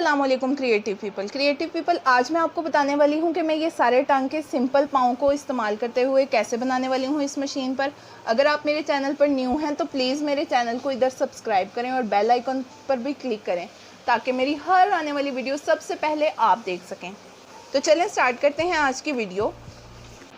अस्सलाम वालेकुम creative people. आज मैं आपको बताने वाली हूँ कि मैं ये सारे टांके सिंपल पाँव को इस्तेमाल करते हुए कैसे बनाने वाली हूँ इस मशीन पर। अगर आप मेरे चैनल पर न्यू हैं तो प्लीज़ मेरे चैनल को इधर सब्सक्राइब करें और बेल आइकन पर भी क्लिक करें ताकि मेरी हर आने वाली वीडियो सबसे पहले आप देख सकें। तो चलें स्टार्ट करते हैं आज की वीडियो।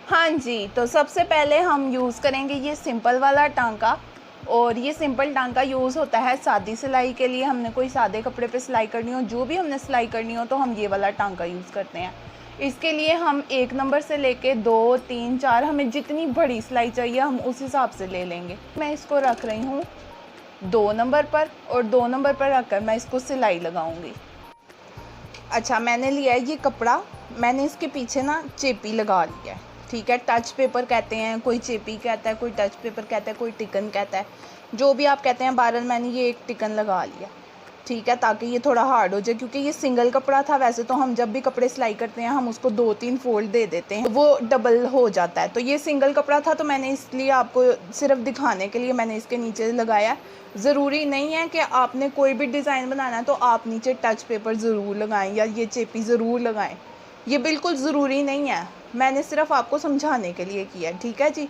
हाँ जी, तो सबसे पहले हम यूज़ करेंगे ये सिंपल वाला टांका। और ये सिंपल टांका यूज़ होता है सादी सिलाई के लिए। हमने कोई सादे कपड़े पे सिलाई करनी हो, जो भी हमने सिलाई करनी हो, तो हम ये वाला टांका यूज़ करते हैं। इसके लिए हम 1 नंबर से लेके 2, 3, 4 हमें जितनी बड़ी सिलाई चाहिए हम उस हिसाब से ले लेंगे। मैं इसको रख रही हूँ 2 नंबर पर और 2 नंबर पर रखकर मैं इसको सिलाई लगाऊंगी। अच्छा, मैंने लिया है ये कपड़ा, मैंने इसके पीछे ना चेपी लगा लिया है। ठीक है, टच पेपर कहते हैं, कोई चेपी कहता है, कोई टच पेपर कहता है, कोई टिकन कहता है, जो भी आप कहते हैं। बहरहाल मैंने ये एक टिकन लगा लिया। ठीक है, ताकि ये थोड़ा हार्ड हो जाए, क्योंकि ये सिंगल कपड़ा था। वैसे तो हम जब भी कपड़े सिलाई करते हैं हम उसको 2-3 फोल्ड दे देते हैं, वो डबल हो जाता है। तो ये सिंगल कपड़ा था तो मैंने इसलिए आपको सिर्फ दिखाने के लिए मैंने इसके नीचे लगाया। ज़रूरी नहीं है कि आपने कोई भी डिज़ाइन बनाना है तो आप नीचे टच पेपर ज़रूर लगाएं या ये चेपी ज़रूर लगाएं, ये बिल्कुल ज़रूरी नहीं है। मैंने सिर्फ आपको समझाने के लिए किया है। ठीक है जी,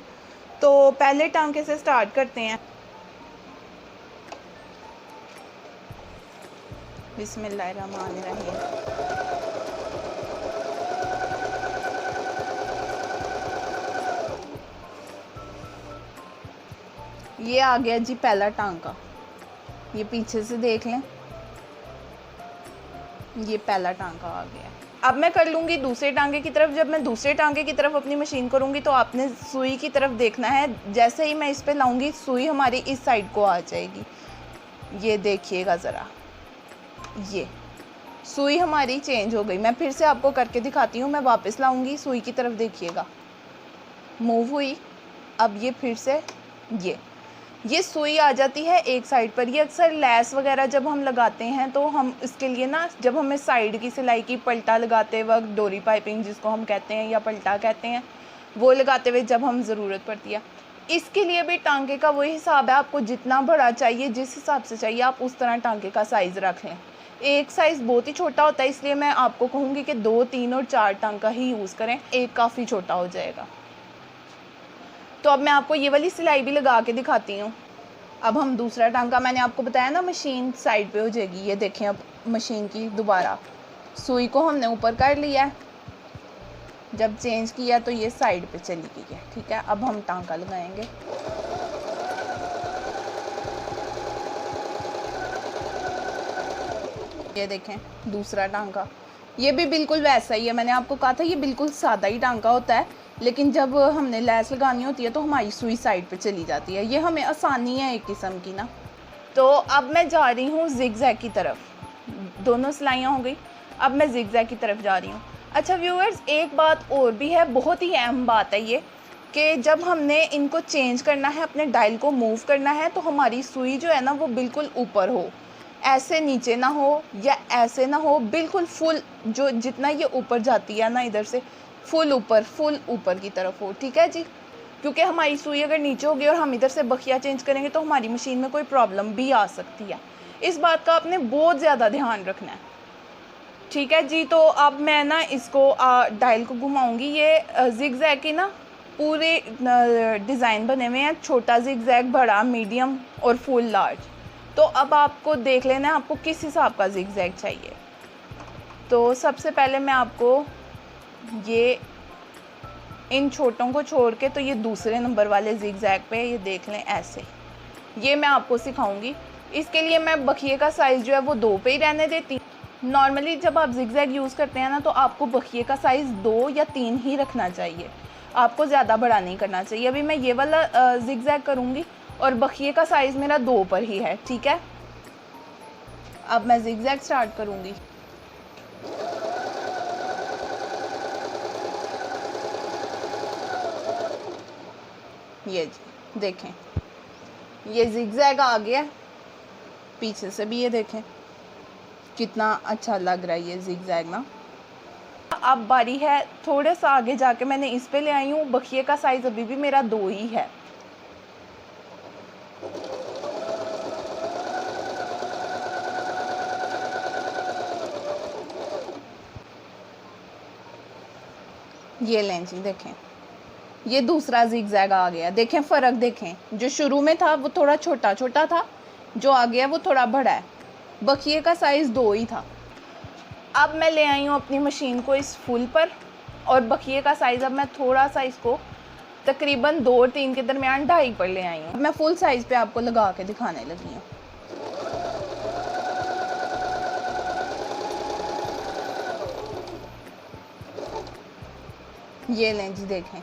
तो पहले टांके से स्टार्ट करते हैं। बिस्मिल्लाहिर्रहमानिर्रहीम। ये आ गया जी पहला टांका, ये पीछे से देख लें, ये पहला टांका आ गया। अब मैं कर लूँगी दूसरे टांके की तरफ। जब मैं दूसरे टांके की तरफ अपनी मशीन करूँगी तो आपने सुई की तरफ देखना है। जैसे ही मैं इस पे लाऊँगी सुई हमारी इस साइड को आ जाएगी। ये देखिएगा ज़रा, ये सुई हमारी चेंज हो गई। मैं फिर से आपको करके दिखाती हूँ। मैं वापस लाऊँगी, सुई की तरफ देखिएगा, मूव हुई। अब ये फिर से ये सुई आ जाती है एक साइड पर। ये अक्सर लैस वगैरह जब हम लगाते हैं तो हम इसके लिए ना, जब हमें साइड की सिलाई की पलटा लगाते वक्त, डोरी पाइपिंग जिसको हम कहते हैं या पलटा कहते हैं, वो लगाते हुए जब हम ज़रूरत पड़ती है, इसके लिए भी टांके का वही हिसाब है। आपको जितना बड़ा चाहिए, जिस हिसाब से चाहिए, आप उस तरह टांके का साइज़ रख लें। एक साइज़ बहुत ही छोटा होता है, इसलिए मैं आपको कहूँगी कि 2, 3 और 4 टांका ही यूज़ करें, एक काफ़ी छोटा हो जाएगा। तो अब मैं आपको ये वाली सिलाई भी लगा के दिखाती हूँ। अब हम दूसरा टांका, मैंने आपको बताया ना मशीन साइड पे हो जाएगी। ये देखें, अब मशीन की दोबारा सुई को हमने ऊपर कर लिया है। जब चेंज किया तो ये साइड पे चली गई है। ठीक है, अब हम टांका लगाएंगे। ये देखें दूसरा टांका, ये भी बिल्कुल वैसा ही है। मैंने आपको कहा था ये बिल्कुल सादा ही टांका होता है, लेकिन जब हमने लैस लगानी होती है तो हमारी सुई साइड पे चली जाती है। ये हमें आसानी है एक किस्म की ना। तो अब मैं जा रही हूँ ज़िगज़ैग की तरफ। दोनों सिलाइयाँ हो गई, अब मैं ज़िगज़ैग की तरफ जा रही हूँ। अच्छा व्यूअर्स, एक बात और भी है, बहुत ही अहम बात है ये, कि जब हमने इनको चेंज करना है, अपने डायल को मूव करना है, तो हमारी सुई जो है ना वो बिल्कुल ऊपर हो, ऐसे नीचे ना हो या ऐसे ना हो, बिल्कुल फुल, जो जितना ये ऊपर जाती है ना इधर से, फुल ऊपर की तरफ हो। ठीक है जी, क्योंकि हमारी सुई अगर नीचे होगी और हम इधर से बखिया चेंज करेंगे तो हमारी मशीन में कोई प्रॉब्लम भी आ सकती है। इस बात का आपने बहुत ज़्यादा ध्यान रखना है। ठीक है जी, तो अब मैं ना इसको डायल को घुमाऊँगी। ये ज़िगज़ैग की ना पूरे डिज़ाइन बने हुए हैं, छोटा ज़िगज़ैग, बड़ा, मीडियम और फुल लार्ज। तो अब आपको देख लेना है आपको किस हिसाब का ज़िगज़ैग चाहिए। तो सबसे पहले मैं आपको ये इन छोटों को छोड़ के, तो ये दूसरे नंबर वाले ज़िगज़ैग पे ये देख लें ऐसे, ये मैं आपको सिखाऊंगी। इसके लिए मैं बखिए का साइज़ जो है वो 2 पे ही रहने देती हूँ। नॉर्मली जब आप ज़िगज़ैग यूज़ करते हैं ना तो आपको बखिए का साइज़ 2 या 3 ही रखना चाहिए, आपको ज़्यादा बड़ा नहीं करना चाहिए। अभी मैं ये वाला ज़िगज़ैग करूँगी और बखिए का साइज़ मेरा 2 पर ही है। ठीक है, अब मैं ज़िगज़ैग स्टार्ट करूँगी। ये जी देखें, ये ज़िगज़ैग आ गया। पीछे से भी ये देखें कितना अच्छा लग रहा है ये ज़िगज़ैग ना। अब बारी है थोड़ा सा आगे जाके मैंने इस पे ले आई हूँ। बखिए का साइज़ अभी भी मेरा 2 ही है। ये लें जी, देखें ये दूसरा जिगजैग आ गया। देखें फ़र्क देखें, जो शुरू में था वो थोड़ा छोटा छोटा था, जो आ गया वो थोड़ा बड़ा है। बखिए का साइज़ 2 ही था। अब मैं ले आई हूँ अपनी मशीन को इस फुल पर, और बखिए का साइज़ अब मैं थोड़ा सा इसको तकरीबन 2 और 3 के दरमियान 2.5 पर ले आई हूँ। मैं फुल साइज़ पे आपको लगा के दिखाने लगी हूँ। ये लें जी, देखें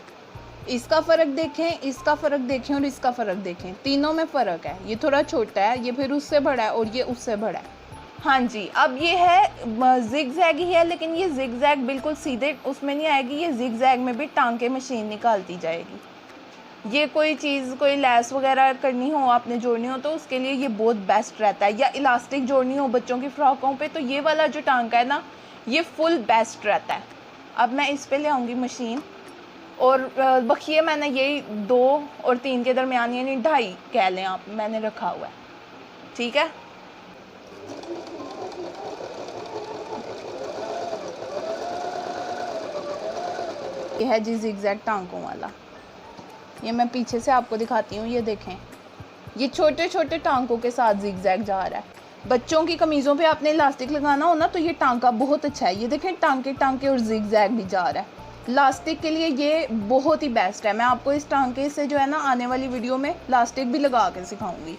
इसका फ़र्क देखें, इसका फ़र्क देखें और इसका फ़र्क देखें, तीनों में फ़र्क है। ये थोड़ा छोटा है, ये फिर उससे बड़ा है और ये उससे बड़ा है। हाँ जी, अब ये है जिगजैग ही है, लेकिन ये जिगजैग बिल्कुल सीधे उसमें नहीं आएगी, ये जिगजैग में भी टांग के मशीन निकालती जाएगी। ये कोई चीज़, कोई लैस वगैरह करनी हो, आपने जोड़नी हो, तो उसके लिए ये बहुत बेस्ट रहता है। या इलास्टिक जोड़नी हो बच्चों की फ़्रॉकों पे, तो ये वाला जो टांका है ना, ये फुल बेस्ट रहता है। अब मैं इस पे ले आऊँगी मशीन, और बखिए मैंने यही 2 और 3 के दरमियान, यानी 2.5 कह लें आप, मैंने रखा हुआ है। ठीक है, ये है जी जिगजैग टांकों वाला। ये मैं पीछे से आपको दिखाती हूँ। ये देखें, ये छोटे छोटे टांकों के साथ जिगजैग जा रहा है। बच्चों की कमीज़ों पे आपने इलास्टिक लगाना हो ना, तो ये टांका बहुत अच्छा है। ये देखें टांके टांके और जिगजैग भी जा रहा है। लास्टिक के लिए ये बहुत ही बेस्ट है। मैं आपको इस टांके से जो है ना, आने वाली वीडियो में लास्टिक भी लगा के सिखाऊंगी।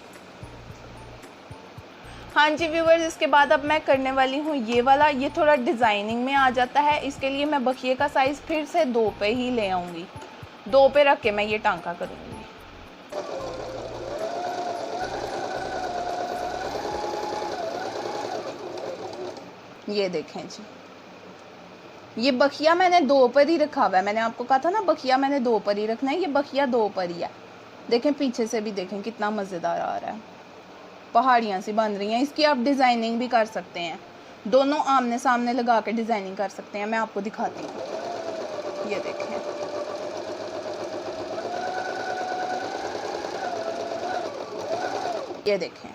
हाँ जी व्यूवर्स, इसके बाद अब मैं करने वाली हूँ ये वाला। ये थोड़ा डिज़ाइनिंग में आ जाता है, इसके लिए मैं बखिए का साइज़ फिर से 2 पे ही ले आऊँगी। 2 पे रख के मैं ये टांका करूँगी। ये देखें जी, ये बखिया मैंने 2 पर ही रखा हुआ है। मैंने आपको कहा था ना बखिया मैंने 2 पर ही रखना है। ये बखिया 2 पर ही है। देखें पीछे से भी देखें कितना मज़ेदार आ रहा है, पहाड़ियाँ सी बन रही हैं। इसकी आप डिज़ाइनिंग भी कर सकते हैं, दोनों आमने सामने लगा के डिज़ाइनिंग कर सकते हैं। मैं आपको दिखाती हूँ। ये देखें, ये देखें,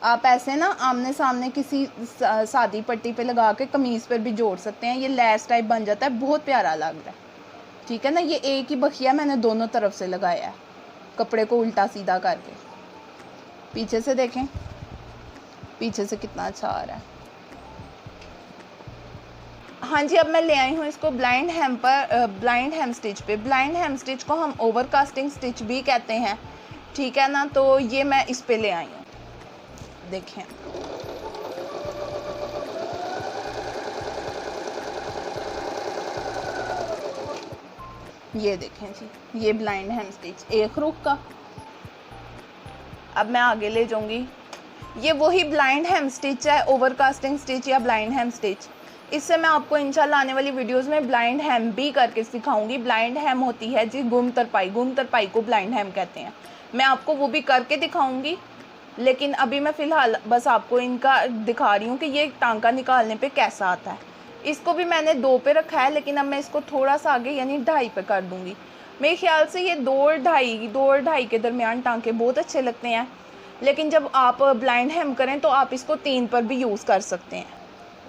आप ऐसे ना आमने सामने किसी सादी पट्टी पे लगा के कमीज़ पर भी जोड़ सकते हैं। ये लैस टाइप बन जाता है, बहुत प्यारा लग रहा है। ठीक है ना, ये एक ही बखिया मैंने दोनों तरफ से लगाया है, कपड़े को उल्टा सीधा करके। पीछे से देखें, पीछे से कितना अच्छा आ रहा है। हाँ जी, अब मैं ले आई हूँ इसको ब्लाइंड हेम पर, ब्लाइंड हेम स्टिच पे। ब्लाइंड हेम स्टिच को हम ओवरकास्टिंग स्टिच भी कहते हैं, ठीक है ना। तो ये मैं इस पे ले आई हूँ। देखें, ये देखें जी, ये ब्लाइंड हेम स्टिच एक रुख का। अब मैं आगे ले जाऊंगी। ये वही ब्लाइंड हेम स्टिच है, ओवरकास्टिंग स्टिच या ब्लाइंड हेम स्टिच। इससे मैं आपको इंशाल्लाह आने वाली वीडियोस में ब्लाइंड हेम भी करके सिखाऊंगी। ब्लाइंड हेम होती है जी गुम तरपाई, गुम तरपाई को ब्लाइंड हेम कहते हैं। मैं आपको वो भी करके दिखाऊंगी, लेकिन अभी मैं फ़िलहाल बस आपको इनका दिखा रही हूँ कि ये टांका निकालने पे कैसा आता है। इसको भी मैंने 2 पे रखा है, लेकिन अब मैं इसको थोड़ा सा आगे यानी 2.5 पे कर दूँगी। मेरे ख्याल से ये 2 और 2.5 के दरमियान टांके बहुत अच्छे लगते हैं, लेकिन जब आप ब्लाइंड हेम करें तो आप इसको 3 पर भी यूज़ कर सकते हैं।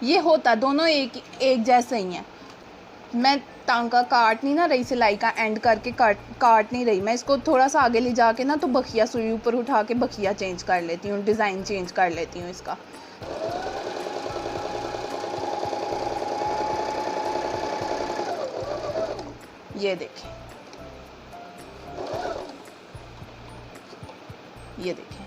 ये होता दोनों एक जैसे ही हैं। मैं टांका काट नहीं ना रही, सिलाई का एंड करके काट नहीं रही। मैं इसको थोड़ा सा आगे ले जाके ना, तो बखिया सुई ऊपर उठा के बखिया चेंज कर लेती हूँ, डिज़ाइन चेंज कर लेती हूँ इसका। ये देखें, ये देखें,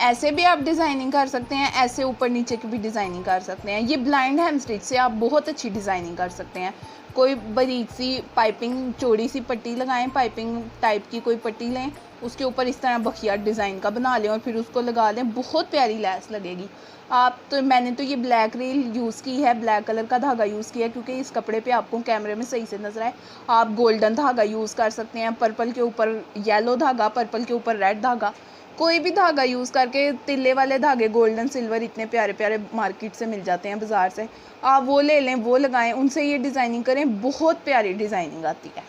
ऐसे भी आप डिज़ाइनिंग कर सकते हैं, ऐसे ऊपर नीचे की भी डिज़ाइनिंग कर सकते हैं। ये ब्लाइंड हेम स्टिच से आप बहुत अच्छी डिज़ाइनिंग कर सकते हैं। कोई बारीक सी पाइपिंग, चौड़ी सी पट्टी लगाएं, पाइपिंग टाइप की कोई पट्टी लें, उसके ऊपर इस तरह बखिया डिज़ाइन का बना लें और फिर उसको लगा दें, बहुत प्यारी लैस लगेगी। आप तो मैंने तो ये ब्लैक रील यूज़ की है, ब्लैक कलर का धागा यूज़ किया है, क्योंकि इस कपड़े पे आपको कैमरे में सही से नज़र आए। आप गोल्डन धागा यूज़ कर सकते हैं, पर्पल के ऊपर येलो धागा, पर्पल के ऊपर रेड धागा, कोई भी धागा यूज़ करके। तिल्ले वाले धागे गोल्डन सिल्वर इतने प्यारे प्यारे मार्केट से मिल जाते हैं बाज़ार से, आप वो ले लें, वो लगाएं, उनसे ये डिज़ाइनिंग करें, बहुत प्यारी डिज़ाइनिंग आती है।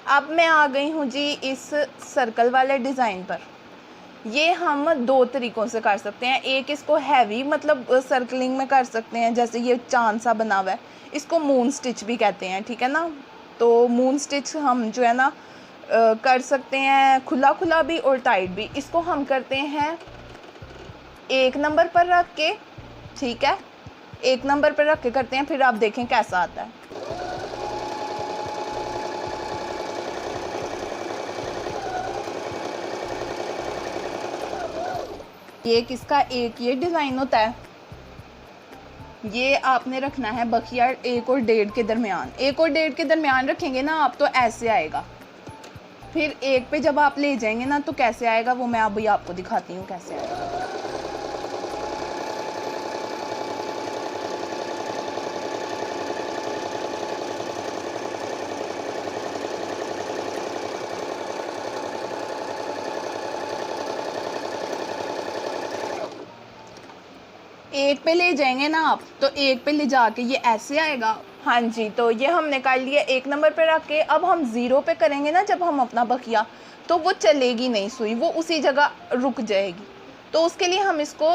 अब मैं आ गई हूँ जी इस सर्कल वाले डिज़ाइन पर। ये हम 2 तरीक़ों से कर सकते हैं। एक इसको हैवी मतलब सर्कलिंग में कर सकते हैं, जैसे ये चांद सा बना हुआ है, इसको मून स्टिच भी कहते हैं, ठीक है ना। तो मून स्टिच हम जो है ना कर सकते हैं खुला खुला भी और टाइट भी। इसको हम करते हैं 1 नंबर पर रख के, ठीक है, 1 नंबर पर रख के करते हैं, फिर आप देखें कैसा आता है। ये किसका एक ये डिज़ाइन होता है, ये आपने रखना है बखिया 1 और 1.5 के दरमियान। 1 और 1.5 के दरमियान रखेंगे ना आप तो ऐसे आएगा, फिर 1 पे जब आप ले जाएंगे ना तो कैसे आएगा वो मैं अभी आपको दिखाती हूँ कैसे आएगा। एक पे ले जाएंगे ना आप तो 1 पे ले जाके ये ऐसे आएगा। हाँ जी, तो ये हमने कर लिया 1 नंबर पे रख के। अब हम 0 पे करेंगे ना जब हम अपना बखिया, तो वो चलेगी नहीं सुई, वो उसी जगह रुक जाएगी। तो उसके लिए हम इसको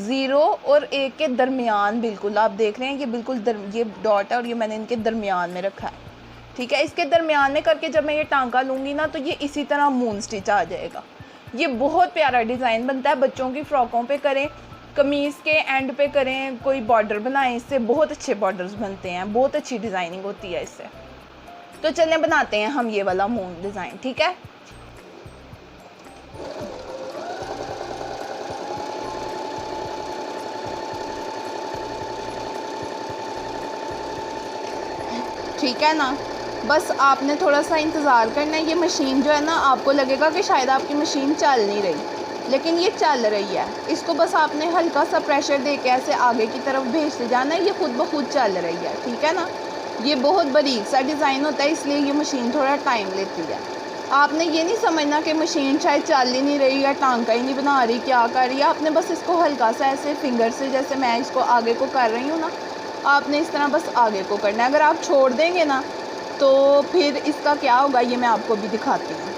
0 और 1 के दरमियान, बिल्कुल आप देख रहे हैं ये बिल्कुल ये डॉट है और ये मैंने इनके दरमियान में रखा है, ठीक है। इसके दरमियान में करके जब मैं ये टांका लूँगी ना तो ये इसी तरह मून स्टिच आ जाएगा। ये बहुत प्यारा डिज़ाइन बनता है, बच्चों की फ़्रॉकों पे करें, कमीज़ के एंड पे करें, कोई बॉर्डर बनाएं, इससे बहुत अच्छे बॉर्डर्स बनते हैं, बहुत अच्छी डिज़ाइनिंग होती है इससे। तो चलें बनाते हैं हम ये वाला मून डिज़ाइन, ठीक है। ठीक है ना, बस आपने थोड़ा सा इंतज़ार करना है। ये मशीन जो है ना आपको लगेगा कि शायद आपकी मशीन चल नहीं रही, लेकिन ये चल रही है। इसको बस आपने हल्का सा प्रेशर दे के ऐसे आगे की तरफ भेजते जाना है, ये खुद ब खुद चल रही है, ठीक है ना। ये बहुत बारीक सा डिज़ाइन होता है, इसलिए ये मशीन थोड़ा टाइम लेती है। आपने ये नहीं समझना कि मशीन शायद चल ही नहीं रही या टांका ही नहीं बना रही, क्या कर रही है। आपने बस इसको हल्का सा ऐसे फिंगर से, जैसे मैं इसको आगे को कर रही हूँ ना, आपने इस तरह बस आगे को करना है। अगर आप छोड़ देंगे ना तो फिर इसका क्या होगा ये मैं आपको भी दिखाती हूँ।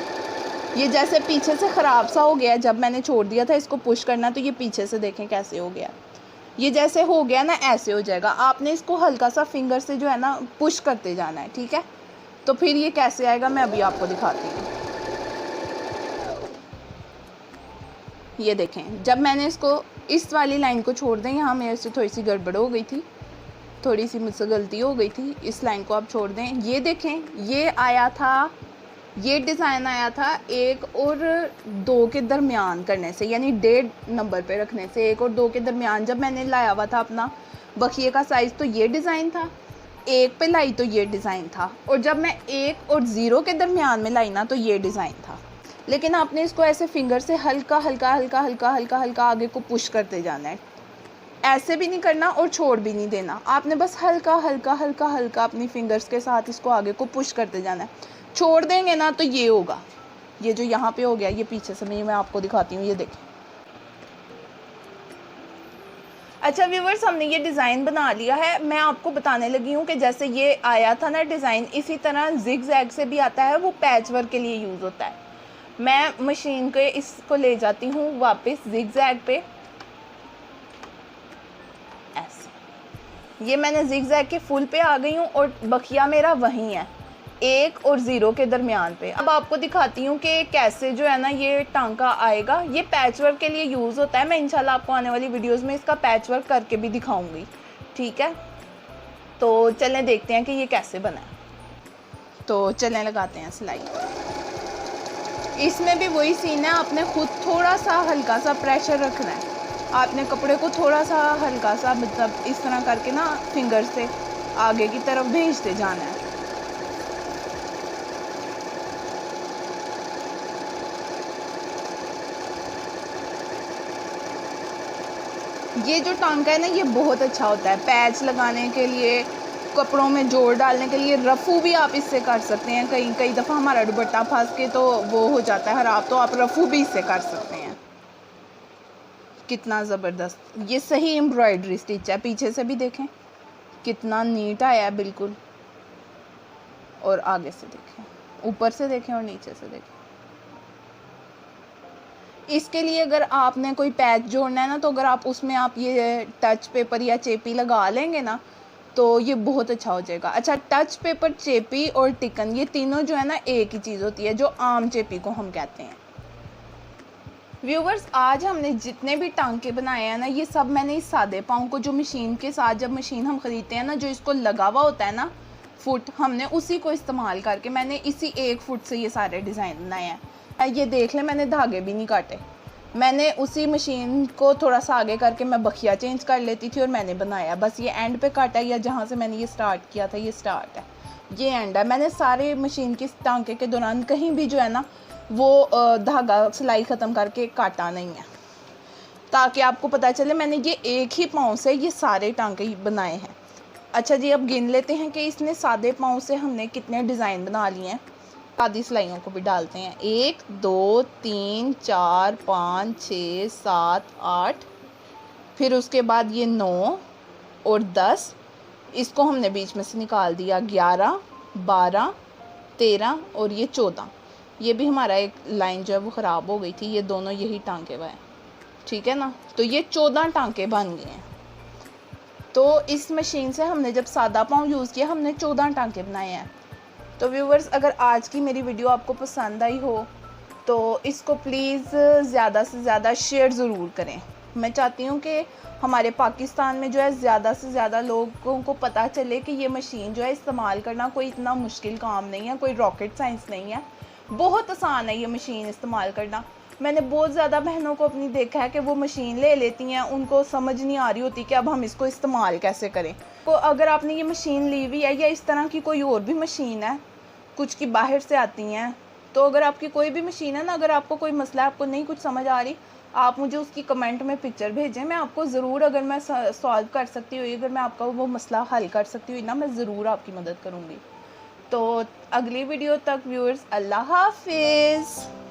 ये जैसे पीछे से ख़राब सा हो गया, जब मैंने छोड़ दिया था इसको पुश करना, तो ये पीछे से देखें कैसे हो गया। ये जैसे हो गया ना ऐसे हो जाएगा। आपने इसको हल्का सा फिंगर से जो है ना पुश करते जाना है, ठीक है। तो फिर ये कैसे आएगा मैं अभी आपको दिखाती हूँ। ये देखें, जब मैंने इसको इस वाली लाइन को छोड़ दें, यहाँ मेरे से थोड़ी सी गड़बड़ हो गई थी, थोड़ी सी मुझसे गलती हो गई थी, इस लाइन को आप छोड़ दें। ये देखें, ये आया था, ये डिज़ाइन आया था 1 और 2 के दरमियान करने से, यानी 1.5 नंबर पे रखने से। 1 और 2 के दरमियान जब मैंने लाया हुआ था अपना बखिए का साइज़ तो ये डिज़ाइन था, 1 पे लाई तो ये डिज़ाइन था, और जब मैं 1 और 0 के दरमियान में लाई ना तो ये डिज़ाइन था। लेकिन आपने इसको ऐसे फिंगर से हल्का हल्का हल्का हल्का हल्का हल्का आगे को पुश करते जाना है, ऐसे भी नहीं करना और छोड़ भी नहीं देना। आपने बस हल्का हल्का हल्का हल्का अपनी फिंगर्स के साथ इसको आगे को पुश करते जाना है। छोड़ देंगे ना तो ये होगा, ये जो यहाँ पे हो गया, ये पीछे से मैं आपको दिखाती हूँ, ये देखें। अच्छा व्यूवर्स, हमने ये डिज़ाइन बना लिया है। मैं आपको बताने लगी हूँ कि जैसे ये आया था ना डिज़ाइन, इसी तरह जिग जैग से भी आता है, वो पैच वर्क के लिए यूज़ होता है। मैं मशीन के इसको ले जाती हूँ वापस जिग जैग पे, ऐसे। ये मैंने जिग जैग के फुल पे आ गई हूँ और बखिया मेरा वहीं है 1 और 0 के दरमियान पे। अब आपको दिखाती हूँ कि कैसे जो है ना ये टांका आएगा। ये पैच वर्क के लिए यूज़ होता है। मैं इंशाल्लाह आपको आने वाली वीडियोस में इसका पैच वर्क करके भी दिखाऊंगी, ठीक है। तो चलें देखते हैं कि ये कैसे बना है। तो चलें लगाते हैं सिलाई। इसमें भी वही सीन है, आपने खुद थोड़ा सा हल्का सा प्रेशर रखना है। आपने कपड़े को थोड़ा सा हल्का सा, मतलब इस तरह करके ना फिंगर से आगे की तरफ भेजते जाना है। ये जो टांका है ना ये बहुत अच्छा होता है पैच लगाने के लिए, कपड़ों में जोड़ डालने के लिए। रफ़ू भी आप इससे कर सकते हैं। कई दफ़ा हमारा दुपट्टा फंस के तो वो हो जाता है ख़राब, तो आप रफ़ू भी इससे कर सकते हैं। कितना ज़बरदस्त, ये सही एम्ब्रॉयडरी स्टिच है। पीछे से भी देखें कितना नीट आया है बिल्कुल, और आगे से देखें, ऊपर से देखें और नीचे से देखें। इसके लिए अगर आपने कोई पैच जोड़ना है ना, तो अगर आप उसमें आप ये टच पेपर या चेपी लगा लेंगे ना तो ये बहुत अच्छा हो जाएगा। अच्छा, टच पेपर चेपी और टिकन ये तीनों जो है ना एक ही चीज़ होती है, जो आम चेपी को हम कहते हैं। व्यूवर्स, आज हमने जितने भी टांके बनाए हैं ना, ये सब मैंने इस सादे पाँव को, जो मशीन के साथ जब मशीन हम ख़रीदते हैं ना, जो इसको लगा हुआ होता है ना फुट, हमने उसी को इस्तेमाल करके मैंने इसी एक फुट से ये सारे डिज़ाइन बनाए हैं। ये देख लें, मैंने धागे भी नहीं काटे, मैंने उसी मशीन को थोड़ा सा आगे करके मैं बखिया चेंज कर लेती थी और मैंने बनाया। बस ये एंड पे काटा, या जहाँ से मैंने ये स्टार्ट किया था ये स्टार्ट है, ये एंड है। मैंने सारे मशीन के टांके के दौरान कहीं भी जो है ना वो धागा सिलाई ख़त्म करके काटा नहीं है, ताकि आपको पता चले मैंने ये एक ही पाँव से ये सारे टांके बनाए हैं। अच्छा जी, अब गिन लेते हैं कि इसने सादे पाँव से हमने कितने डिज़ाइन बना लिए हैं। आधी सिलाइयों को भी डालते हैं, 1 2 3 4 5 6 7 8, फिर उसके बाद ये 9 और 10, इसको हमने बीच में से निकाल दिया, 11 12 13 और ये 14। ये भी हमारा एक लाइन जो है वो ख़राब हो गई थी, ये दोनों यही टांके हुए हैं, ठीक है ना। तो ये 14 टांके बन गए हैं। तो इस मशीन से हमने जब सादा पाँव यूज़ किया, हमने 14 टांके बनाए हैं। तो व्यूवर्स, अगर आज की मेरी वीडियो आपको पसंद आई हो तो इसको प्लीज़ ज़्यादा से ज़्यादा शेयर ज़रूर करें। मैं चाहती हूँ कि हमारे पाकिस्तान में जो है ज़्यादा से ज़्यादा लोगों को पता चले कि ये मशीन जो है इस्तेमाल करना कोई इतना मुश्किल काम नहीं है, कोई रॉकेट साइंस नहीं है, बहुत आसान है ये मशीन इस्तेमाल करना। मैंने बहुत ज़्यादा बहनों को अपनी देखा है कि वो मशीन ले लेती हैं, उनको समझ नहीं आ रही होती कि अब हम इसको इस्तेमाल कैसे करें। तो अगर आपने ये मशीन ली हुई है या इस तरह की कोई और भी मशीन है, कुछ की बाहर से आती हैं, तो अगर आपकी कोई भी मशीन है ना, अगर आपको कोई मसला है, आपको नहीं कुछ समझ आ रही, आप मुझे उसकी कमेंट में पिक्चर भेजें। मैं आपको ज़रूर, अगर मैं सॉल्व कर सकती हुई, अगर मैं आपका वो मसला हल कर सकती हुई ना, मैं ज़रूर आपकी मदद करूँगी। तो अगली वीडियो तक व्यूअर्स, अल्लाह हाफिज़।